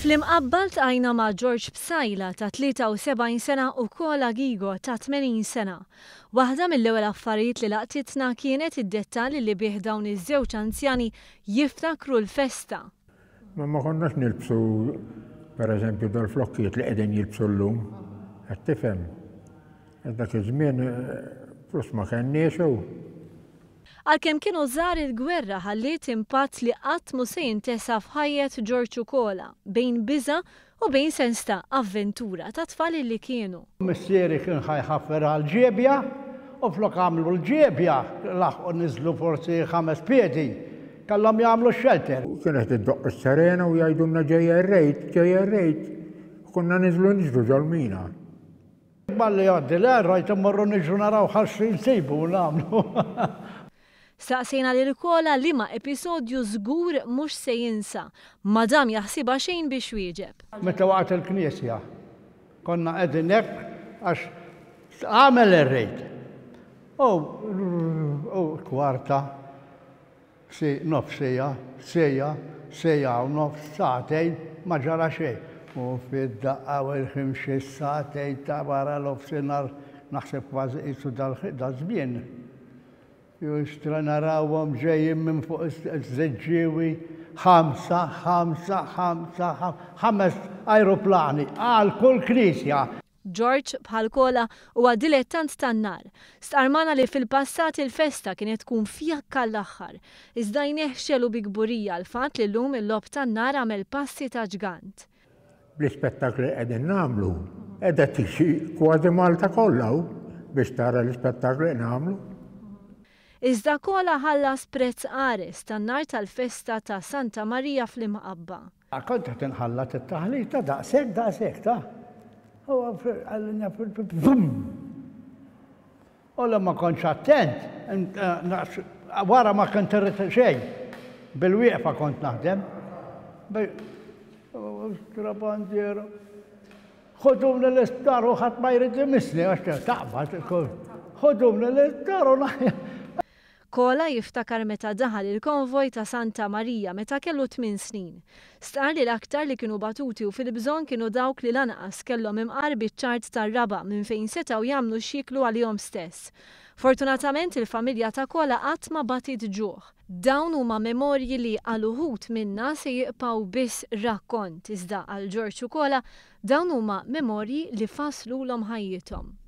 Fl-imqabba ltqajna ma' George Bsajla ta' 73 sena u Kola Gigo ta' 80 sena. Waħda mill-ewwel affarijiet li laqtitna kienet id-dettalji li bih dawn iż-żewġ anzjani jiftakru l-festa. Ma konnax nilbsu pereżempju dal-flokkijiet li qegħdin jilbsu llum, qed tifhem. Dak iż-żmien flus ma kenniex hu. Għalkemm kienu żgħar il-gwerra ħalliet impatt li qatt mhu se jintesa f'ħajjet George u Kola bejn biża' u bejn sens ta' avventura ta' tfal li kienu. Missieri kien ħajħaffer għal-ġebja u flok għamlu l-ġebja laħqu niżlu forsi 5 piedi. Kellhom jagħmlu shelter. Kienet iddoqq is-serena u jgħidulna ġejja r-rejt. Kunna niżlu ġolmina. Balli għaddi le rajt immorru niġru naraw ħaxri nsibu nagħmlu. Staqsejna lil Kola li ma' episodju żgur mhux se jinsa, madam jaħsibha xejn biex wieġeb. Meta waqt il-Knisja konna qegħdin hekk għax għamel ir-rejt. U kwarta, nofsija, sejja u nofs sa'tejn ma ġara xejn. U fid-daqqa u l-ħimxis sa'tejn ta' wara l-ofsinar naħseb kważi qisu dal-żmien. Justra narawhom ġejjin minn fuq iż-żeġġiewi 5 ajruplani għal kull knisja. George bħal Kola huwa dilettant tan-nar. Starmana li fil-passat il-festa kienet tkun fjakka l-aħħar. Iżda jneħxelu bi kburija l-fatt li llum il-lob tan-nar għamel passi ta' ġgant. Bl-ispettakli qegħdin nagħmlu, qiegħda tixi kważi Malta kollha biex tara l-ispettakli nagħmlu. Iżda Kola ħallas prezz qares tan-nar tal-festa ta' Santa Marija fl-imqabba. Kont qed inħallat it-taħlita daqshekk ta'. U ma kontx attent, wara ma kont irrid xejn. Bil-wieqfa kont naħdem. Trabandiero. Ħodumna l-isptar u ħadd ma jrid imissni għax taqbad. Ħodumna l-isptar u Kola jiftakar meta daħal il-konvoj ta' Santa Marija meta kellu 8 snin. Star li l-aktar li kienu batuti u fil-bżonn kienu dawk li lanqas kellhom imqarbi ċ-ċart tar-raba minn fejn setgħu jagħmlu xiklu għalihom stess. Fortunatament il-familja ta' Kola qatt ma batit ġuħ. Dawn huma memorji li għal uħud minna se jibqgħu biss rakkont iżda għal George u Kola dawn huma memorji li faslulhom ħajjithom.